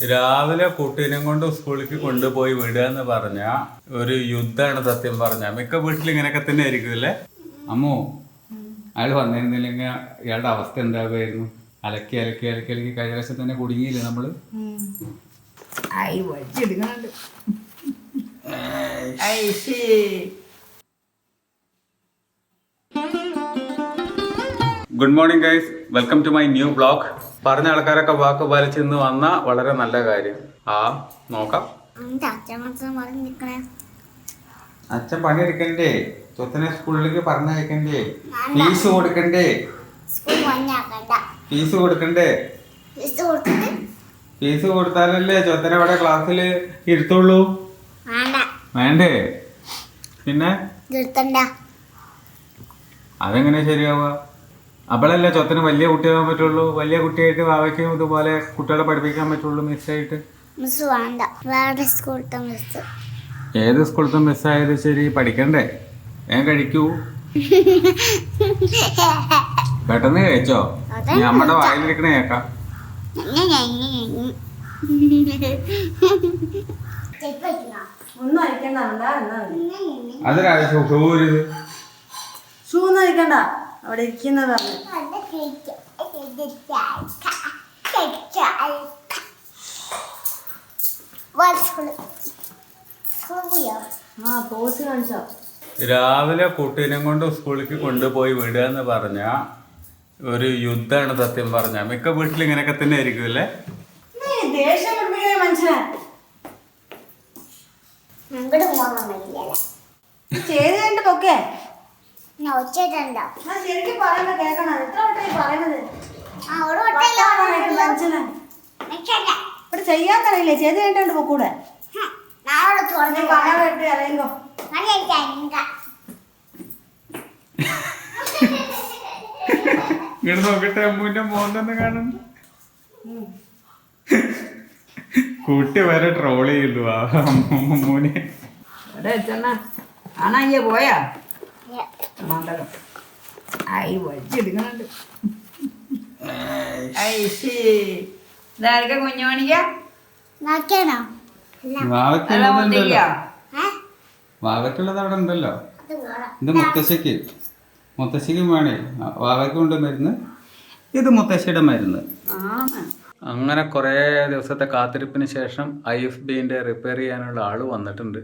രാവിലെ കുട്ടീനെ കൊണ്ട് സ്കൂളിലേക്ക് കൊണ്ടുപോയി വിടുക എന്ന് പറഞ്ഞ ഒരു യുദ്ധമാണ് സത്യം പറഞ്ഞ. മിക്ക വീട്ടിൽ ഇങ്ങനെയൊക്കെ തന്നെ ആയിരിക്കും അല്ലേ അമ്മോ? അയാൾ വന്നിരുന്നില്ലെങ്കിൽ ഇയാളുടെ അവസ്ഥ എന്താകുമായിരുന്നു? അലക്കി അലക്കി അലക്കി അലക്കി കഴിഞ്ഞ പ്രാവശ്യം തന്നെ കുടുങ്ങിയില്ലേ നമ്മള്? Good morning guys, welcome to my new vlog. പറഞ്ഞ ആൾക്കാരൊക്കെ വാക്ക് പാലിച്ചിന്ന് വന്ന വളരെ നല്ല കാര്യം. നോക്കാം. അച്ഛൻ പണിയെടുക്കണ്ടേ? സ്വത്തിനെ സ്കൂളിലേക്ക് പറഞ്ഞയക്കണ്ടേ? ഫീസ് കൊടുക്കണ്ടേ? ഫീസ് കൊടുക്കണ്ടേ? ഫീസ് കൊടുത്താലല്ലേ ചൊത്തനെ അവിടെ ക്ലാസ്സിൽ ഇരുത്തുള്ളൂ. വേണ്ടേ? പിന്നെ അതെങ്ങനെ ശരിയാവുക? അപ്പോഴല്ലേ ചൊത്തിന് വലിയ കുട്ടിയാകാൻ പറ്റുള്ളൂ. വലിയ കുട്ടിയായിട്ട് വാവയ്ക്കും ഇതുപോലെ കുട്ടികളെ പഠിപ്പിക്കാൻ പറ്റുള്ളൂ. മിസ്സായിട്ട് ഏത് സ്കൂളത്തെ മിസ്സായത് ശരി, പഠിക്കണ്ടേ? ഞാൻ കഴിക്കൂ. പെട്ടെന്ന് കഴിച്ചോ? നമ്മുടെ വായിലിരിക്കണ കേക്കാം. അതൊരാവശ്യം ഷൂ ഒന്നും അഴിക്കണ്ട, അവിടെ ഇരിക്കുന്നതാണ്. രാവിലെ കുട്ടീനെ കൊണ്ട് സ്കൂളിലേക്ക് കൊണ്ടുപോയി വിടുക എന്ന് പറഞ്ഞ ഒരു യുദ്ധമാണ് സത്യം പറഞ്ഞ. മിക്ക വീട്ടിൽ ഇങ്ങനെയൊക്കെ തന്നെ ആയിരിക്കും അല്ലേ? ചെയ്യാത്തറിയില്ലേ? ചെയ്ത് കഴിഞ്ഞിട്ട് പൊക്കൂടെ? ഇങ്ങോട്ട് നോക്കട്ടെ, അമ്മൂന്റെ മോന്തെന്ന് കാണുന്നു. കുട്ടി വരെ ട്രോൾ ചെയ്യുന്നു അമ്മൂനെ. ആണയ്യ പോയാ മണ്ടകം ആയി വടിച്ചെടുക്കുന്നുണ്ട്. ഇതാർക്കാ കുഞ്ഞുമണിക്ക? വാവയ്ക്കുള്ളത് അവിടെ ഉണ്ടല്ലോ. ഇത് മുത്തശ്ശിക്ക് വേണേ. വാവയ്ക്കുണ്ട് മരുന്ന്, ഇത് മുത്തശ്ശിയുടെ മരുന്ന്. അങ്ങനെ കുറേ ദിവസത്തെ കാത്തിരിപ്പിന് ശേഷം IFBന്റെ റിപ്പയർ ചെയ്യാനുള്ള ആള് വന്നിട്ടുണ്ട്.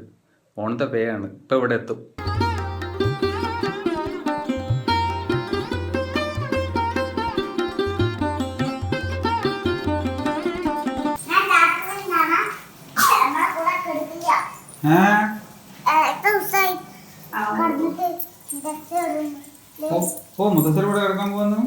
ഓൺ ദ വേ ആണ്. ഇപ്പൊ ഇവിടെ എത്തും. മുത്തശ്ശി കൂടെ കിടക്കാൻ പോകുന്നു.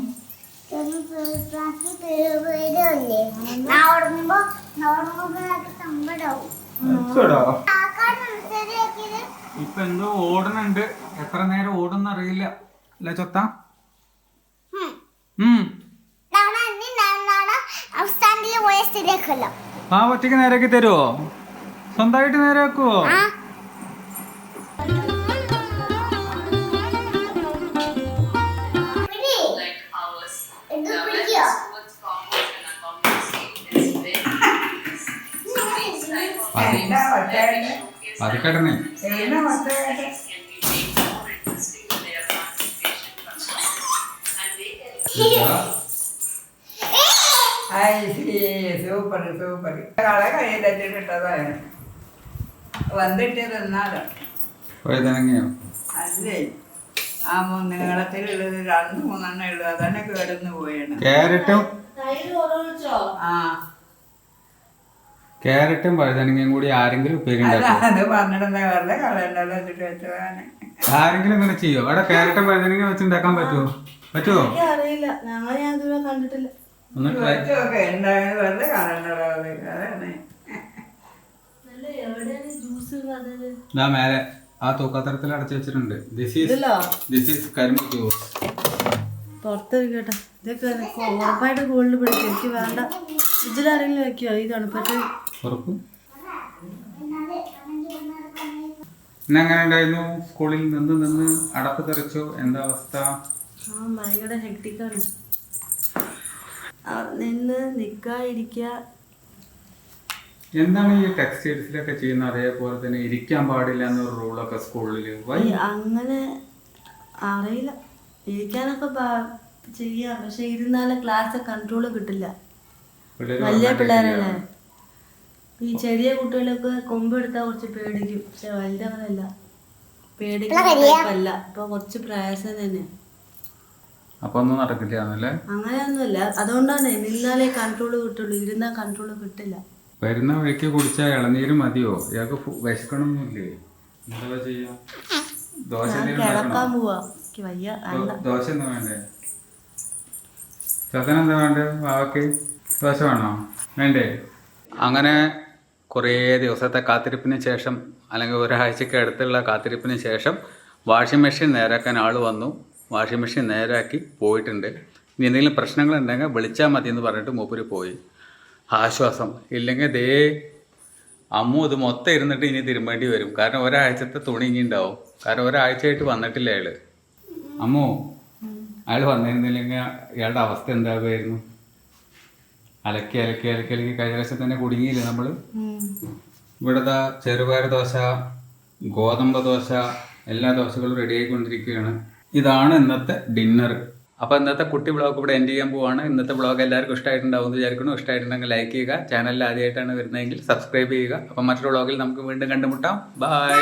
ഇപ്പൊ എന്തോ ഓടുന്നുണ്ട്. എത്ര നേരം ഓടുന്ന അറിയില്ല അല്ല ചൊത്ത? ഒറ്റയ്ക്ക് നേരാക്കി തരുവോ? സ്വന്തമായിട്ട് നേരാക്കുവോ? പതിക്കടനെ സൂപ്പർ സൂപ്പർ. കള കഴിയിട്ടതാണ് വന്നിട്ട് തന്നാലോ? അല്ലേ ആ നീളത്തിലുള്ളത് 2-3 ഉള്ളു. അതന്നെ കേടുന്ന് പോയാണ്. ക്യാരറ്റും വഴുതനങ്ങയും കൂടി ആരെങ്കിലും അത് പറഞ്ഞിട്ടെന്താ വെറുതെ കളയണ്ടല്ലോ വെച്ചിട്ട് വെച്ചതാണ്. ആരെങ്കിലും ഇങ്ങനെ ചെയ്യോ? അവിടെ ക്യാരറ്റും വഴുതനങ്ങ വെച്ചുണ്ടാക്കാൻ പറ്റുമോ? അറിയില്ല, ഞങ്ങൾ ഞാൻ ഇതുവരെ കണ്ടിട്ടില്ല. വെറുതെ കളയണ്ടല്ലോ. മേലെ ആ തൂക്കത്തരത്തിൽ അടച്ചു വെച്ചിട്ടുണ്ട്. ദിസ് ഈസ് കരിമ്പ് ജ്യൂസ്. പുറത്ത് വെക്കട്ടെ. ഇതൊക്കെ ഉറപ്പായിട്ട് കൂടുതൽ പിടിക്കും. എനിക്ക് വേണ്ട. ഫ്രിഡ്ജിലാരെങ്കിലും വെക്കോ ഈ തണുപ്പത്ത്? എങ്ങനെ ഉണ്ടായിരുന്നു? സ്കൂളിൽ നിന്ന് അടപ്പ് തെറിച്ചോ? എന്താ അവസ്ഥ? ഭയങ്കര ഹെക്ടിക്കാണ്. നിന്ന് നിക്കാതിരിക്കുക. എന്താണ് ഈ ടെക്സ്റ്റൈൽസിലൊക്കെ ചെയ്യുന്ന അതേപോലെ തന്നെ ഇരിക്കാൻ പാടില്ല എന്നൊരു റൂളൊക്കെ സ്കൂളിൽ അങ്ങനെ അറിയില്ല. ഇരിക്കാനൊക്കെ ചെയ്യാം, പക്ഷെ ഇരുന്നാലും ക്ലാസ് കൺട്രോൾ കിട്ടില്ല. വലിയ പിള്ളേരല്ലേ, ഈ ചെറിയ കുട്ടികളൊക്കെ കൊമ്പെടുത്താൽ കുറച്ച് പേടിക്കും, പക്ഷെ വലുതവരല്ല പേടിക്കല്ല. ഇപ്പൊ കുറച്ച് പ്രയാസം തന്നെ. അപ്പൊ ഒന്നും നടക്കില്ല. അങ്ങനെയൊന്നുമില്ല, അതുകൊണ്ടാണ് നിന്നാലേ കൺട്രോൾ കിട്ടുള്ളൂ, ഇരുന്നാൽ കൺട്രോൾ കിട്ടില്ല. വരുന്ന വഴിക്ക് കുടിച്ചാൽ ഇളനീര് മതിയോ? ഇയാൾക്ക് വിശക്കണമെന്നില്ലേ? എന്താ ചെയ്യാ? ദോശ കിടക്കാൻ പോവാ, എനിക്ക് വയ്യ. ദോശ എന്താ വേണ്ടേ? ചതന എന്താ വേണ്ടേ? വാവക്ക് ദോശ വേണോ? വേണ്ടേ? അങ്ങനെ കുറേ ദിവസത്തെ കാത്തിരിപ്പിന് ശേഷം, അല്ലെങ്കിൽ ഒരാഴ്ചക്ക് അടുത്തുള്ള കാത്തിരിപ്പിന് ശേഷം വാഷിംഗ് മെഷീൻ നേരാക്കാൻ ആൾ വന്നു. വാഷിംഗ് മെഷീൻ നേരാക്കി പോയിട്ടുണ്ട്. ഇനി എന്തെങ്കിലും പ്രശ്നങ്ങളുണ്ടെങ്കിൽ വിളിച്ചാൽ മതി എന്ന് പറഞ്ഞിട്ട് മൂപ്പര് പോയി. ആശ്വാസം. ഇല്ലെങ്കിൽ ദേ അമ്മു ഇത് മൊത്തം ഇരുന്നിട്ട് ഇനി തിരുമ്പേണ്ടി വരും. കാരണം ഒരാഴ്ചത്തെ തുണി ഇനി ഉണ്ടാവും. കാരണം ഒരാഴ്ചയായിട്ട് വന്നിട്ടില്ല അയാള്. അമ്മു, അയാൾ വന്നിരുന്നില്ലെങ്കിൽ ഇയാളുടെ അവസ്ഥ എന്താകുമായിരുന്നു? അലക്കി അലക്കി അലക്കി അലക്കി കൈവശം തന്നെ കുടുങ്ങിയില്ലേ നമ്മള്? ഇവിടുത്തെ ചെറുപയർ ദോശ, ഗോതമ്പ് ദോശ, എല്ലാ ദോശകളും റെഡി ആയിക്കൊണ്ടിരിക്കുകയാണ്. ഇതാണ് ഇന്നത്തെ ഡിന്നർ. അപ്പോൾ ഇന്നത്തെ കുട്ടി വ്ളോഗ് ഇവിടെ എൻഡ് ചെയ്യാൻ പോവാണ്. ഇന്നത്തെ വ്ളോഗ് എല്ലാവർക്കും ഇഷ്ടമായിട്ടുണ്ടാവും എന്ന് വിചാരിക്കുന്നു. ഇഷ്ടമായിട്ടുണ്ടെങ്കിൽ ലൈക്ക് ചെയ്യുക. ചാനലിൽ ആദ്യമായിട്ടാണ് വരുന്നതെങ്കിൽ സബ്സ്ക്രൈബ് ചെയ്യുക. അപ്പം മറ്റൊരു വ്ളോഗിൽ നമുക്ക് വീണ്ടും കണ്ടുമുട്ടാം. ബൈ.